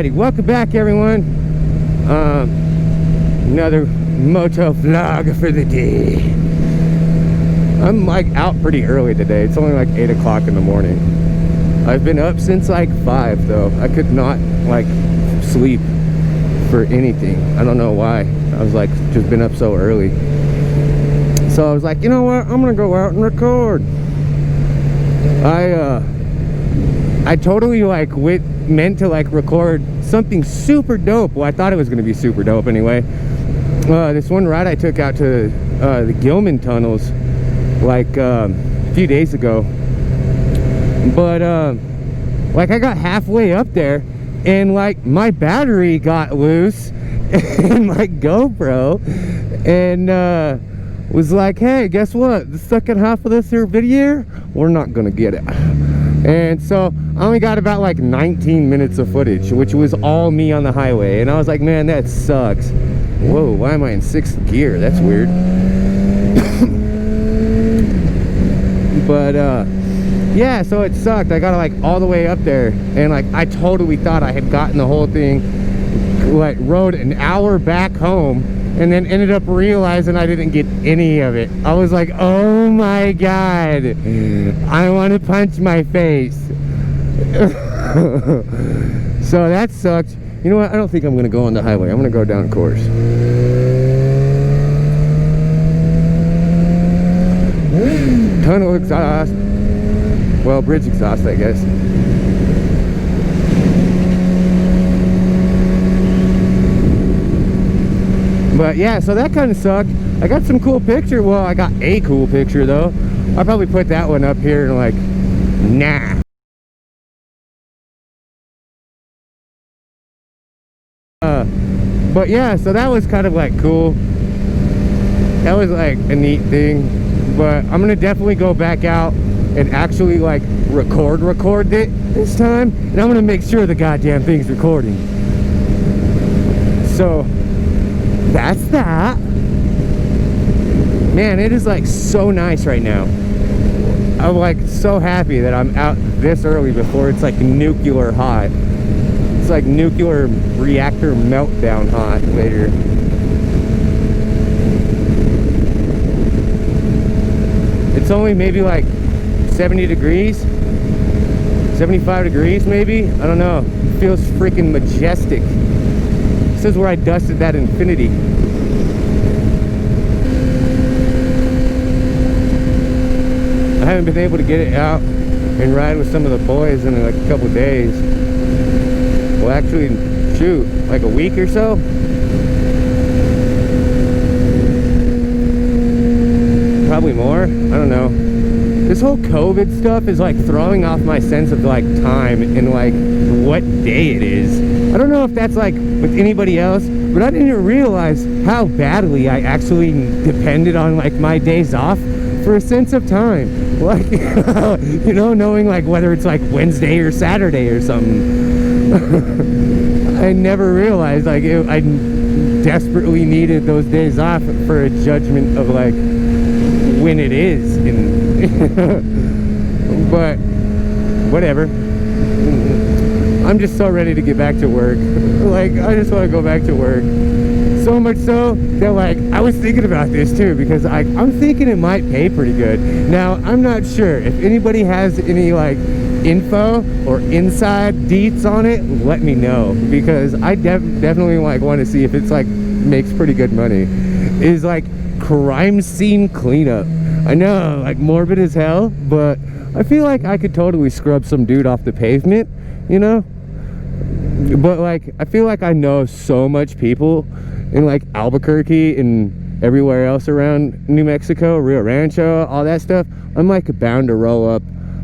Alrighty, welcome back everyone. Another Moto vlog for the day. I'm like out pretty early today. It's only like 8 o'clock in the morning. I've been up since like 5 though. I could not like sleep for anything. I don't know why. I was like just been up so early. So I was like, you know what? I'm gonna go out and record. I totally like meant to like record something super dope. Well, I thought it was gonna be super dope anyway. This one ride I took out to the Gilman tunnels like a few days ago, but like I got halfway up there and like my battery got loose in my GoPro, and was like, hey, guess what, the second half of this here video we're not gonna get it. And so I only got about like 19 minutes of footage, which was all me on the highway, and I was like, man, that sucks. Whoa, why am I in 6th gear? That's weird. But yeah, so it sucked. I got like all the way up there, and like I totally thought I had gotten the whole thing, like rode an hour back home, and then ended up realizing I didn't get any of it. I was like, oh my god, I want to punch my face. So that sucked. You know what, I don't think I'm gonna go on the highway. I'm gonna go down course. Tunnel exhaust. Well, bridge exhaust, I guess. But yeah, so that kind of sucked. I got some cool picture. Well, I got a cool picture though. I'll probably put that one up here and like, nah. But yeah, so that was kind of like cool. That was like a neat thing. But I'm gonna definitely go back out and actually like record it this time, and I'm gonna make sure the goddamn thing's recording. So that's that. Man, it is like so nice right now. I'm like so happy that I'm out this early before it's like nuclear hot. It's like nuclear reactor meltdown hot later. It's only maybe like 70 degrees, 75 degrees maybe. I don't know. It feels freaking majestic. This is where I dusted that Infinity. I haven't been able to get it out and ride with some of the boys in like a couple days. Well, actually, shoot, like a week or so. Probably more. I don't know. This whole COVID stuff is like throwing off my sense of like time and like what day it is. I don't know if that's like with anybody else, but I didn't realize how badly I actually depended on like my days off for a sense of time. Like, you know, knowing like whether it's like Wednesday or Saturday or something. I never realized like I desperately needed those days off for a judgment of like when it is. But whatever. I'm just so ready to get back to work. Like, I just want to go back to work. So much so that like I was thinking about this too, because I'm thinking it might pay pretty good. Now I'm not sure if anybody has any like info or inside deets on it. Let me know, because I definitely like want to see if it's like makes pretty good money. Is like crime scene cleanup. I know, like morbid as hell, but I feel like I could totally scrub some dude off the pavement, you know? But like I feel like I know so much people in like Albuquerque and everywhere else around New Mexico, Rio Rancho, all that stuff. I'm like bound to roll up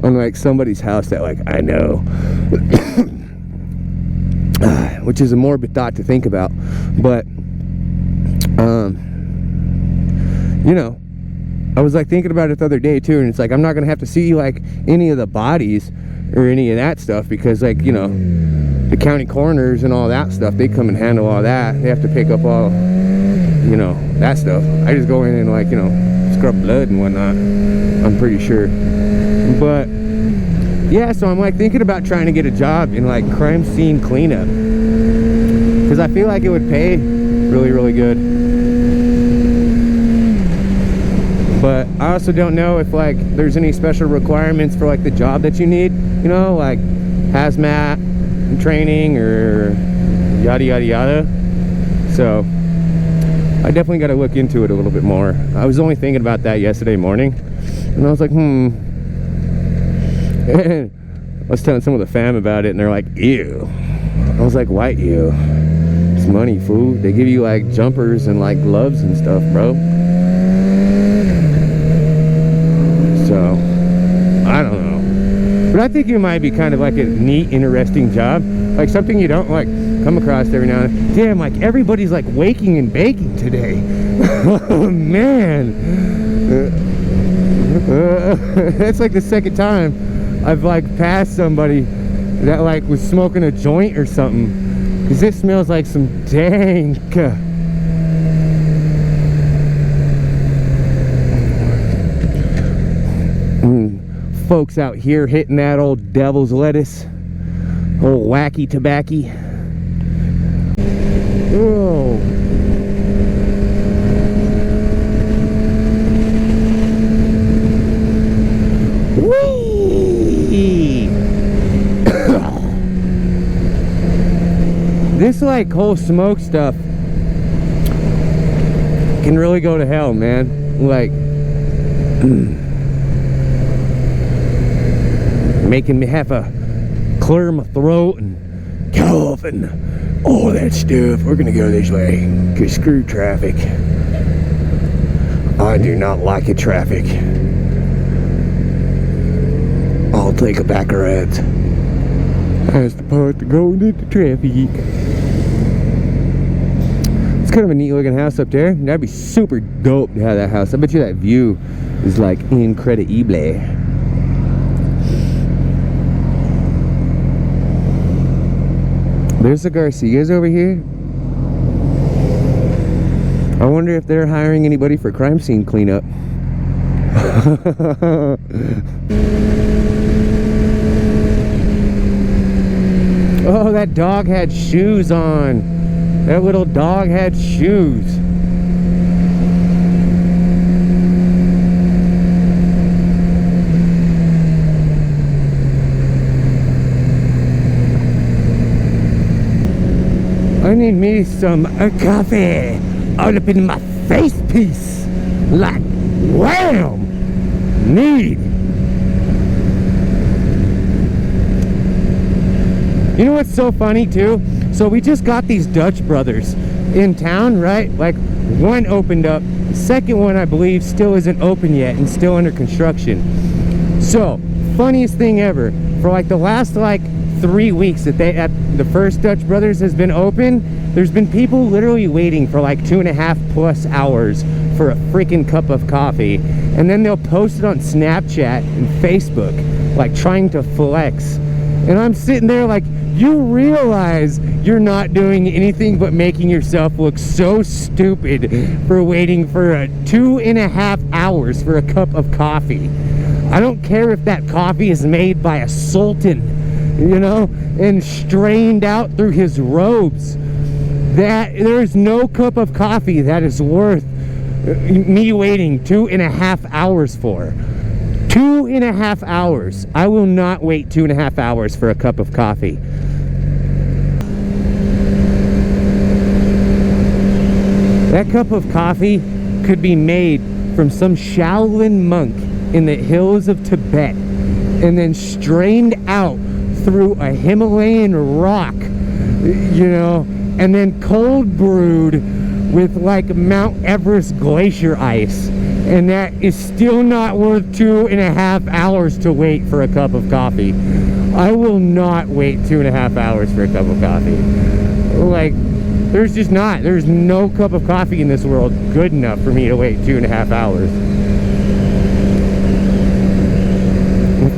on like somebody's house that like I know. Which is a morbid thought to think about. But you know, I was like thinking about it the other day too, and it's like I'm not gonna have to see like any of the bodies or any of that stuff, because like, you know, the county coroners and all that stuff, they come and handle all that. They have to pick up all, you know, that stuff. I just go in and like, you know, scrub blood and whatnot, I'm pretty sure. But yeah, so I'm like thinking about trying to get a job in like crime scene cleanup. because I feel like it would pay really, really good. But I also don't know if like there's any special requirements for like the job that you need, you know, like hazmat training or yada yada yada. So I definitely got to look into it a little bit more. I was only thinking about that yesterday morning, and I was like, I was telling some of the fam about it, and they're like, ew. I was like, why ew? It's money, fool. They give you like jumpers and like gloves and stuff, bro. So I don't know, but I think it might be kind of like a neat, interesting job, like something you don't like come across every now and then. Damn, like everybody's like waking and baking today. Oh man, that's like the second time I've like passed somebody that like was smoking a joint or something, because it smells like some dank. Folks out here hitting that old devil's lettuce, old wacky tobacco. Oh. Whee! This like whole smoke stuff can really go to hell, man. Like making me have to clear my throat and cough and all that stuff. We're gonna go this way, cause screw traffic. I do not like it, traffic. I'll take a back road. That's the part to go into the traffic. It's kind of a neat looking house up there. That'd be super dope to have that house. I bet you that view is like incredible. There's the Garcias over here. I wonder if they're hiring anybody for crime scene cleanup. Oh, that dog had shoes on. That little dog had shoes. I need me some coffee all up in my face piece. Like, wham! Need. You know what's so funny too? So we just got these Dutch brothers in town, right? Like, one opened up. The second one, I believe, still isn't open yet and still under construction. So, funniest thing ever. For like the last like 3 weeks that the first Dutch Brothers has been open, there's been people literally waiting for like 2.5+ hours for a freaking cup of coffee, and then they'll post it on Snapchat and Facebook, like trying to flex. And I'm sitting there like, you realize you're not doing anything but making yourself look so stupid for waiting for 2.5 hours for a cup of coffee. I don't care if that coffee is made by a sultan, you know, and strained out through his robes. That there is no cup of coffee that is worth me waiting 2.5 hours for. 2.5 hours. I will not wait 2.5 hours for a cup of coffee. That cup of coffee could be made from some Shaolin monk in the hills of Tibet and then strained out through a Himalayan rock, you know, and then cold brewed with like Mount Everest glacier ice, and that is still not worth 2.5 hours to wait for a cup of coffee. I will not wait 2.5 hours for a cup of coffee. Like, there's no cup of coffee in this world good enough for me to wait 2.5 hours.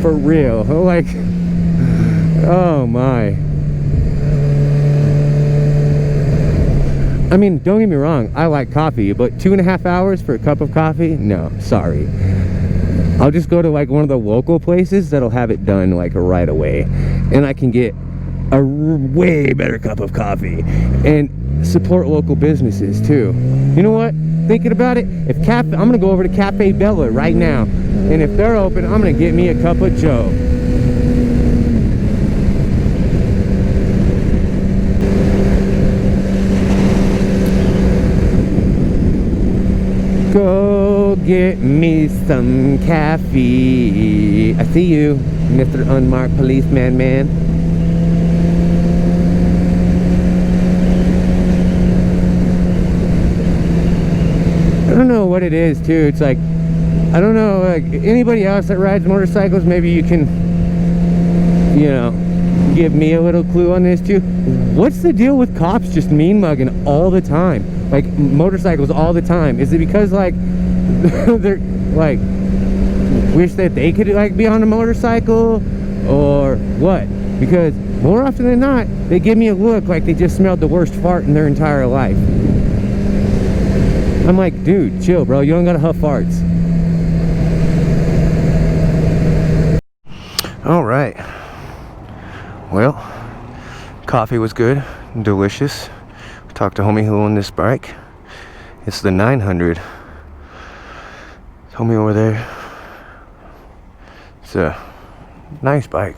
For real. Like, oh my. I mean, don't get me wrong, I like coffee, but 2.5 hours for a cup of coffee? No, sorry. I'll just go to like one of the local places that'll have it done like right away, and I can get a way better cup of coffee, and support local businesses too. You know what? Thinking about it, I'm gonna go over to Cafe Bella right now, and if they're open, I'm gonna get me a cup of Joe. Go get me some coffee. I see you, Mr. Unmarked Policeman Man. I don't know what it is too. It's like, I don't know, like anybody else that rides motorcycles, maybe you can, you know, give me a little clue on this too. What's the deal with cops just mean mugging all the time? Like motorcycles all the time? Is it because like they're like wish that they could like be on a motorcycle or what? Because more often than not, they give me a look like they just smelled the worst fart in their entire life. I'm like, dude, chill, bro. You don't gotta huff farts. All right. Well, coffee was good, delicious. Talked to homie who owned this bike. It's the 900. Homie over there. It's a nice bike.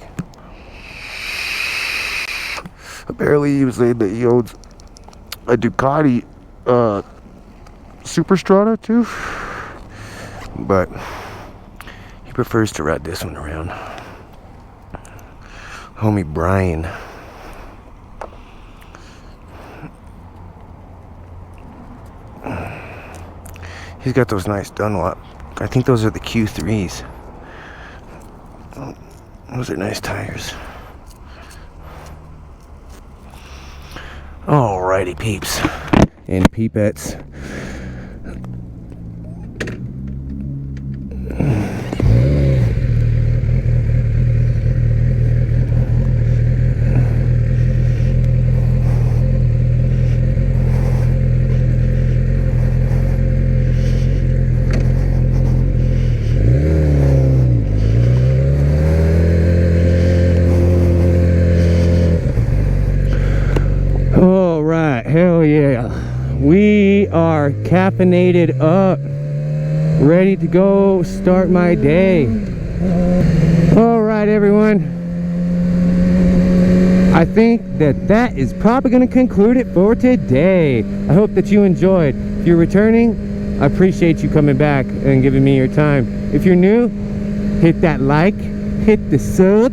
Apparently he was saying that he owns a Ducati Superstrada too, but he prefers to ride this one around. Homie Brian. He's got those nice Dunlop. I think those are the Q3s. Those are nice tires. Alrighty, peeps and peepettes. Hell yeah, we are caffeinated up, ready to go start my day. All right, everyone, I think that is probably going to conclude it for today. I hope that you enjoyed. If you're returning, I appreciate you coming back and giving me your time. If you're new, hit that like, hit the sub,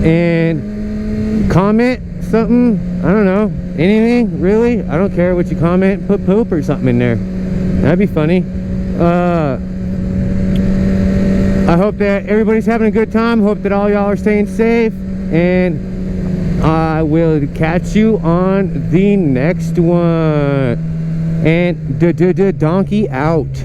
and comment something. I don't know, anything really. I don't care what you comment. Put poop or something in there, that'd be funny. I hope that everybody's having a good time. Hope that all y'all are staying safe, and I will catch you on the next one. And donkey out.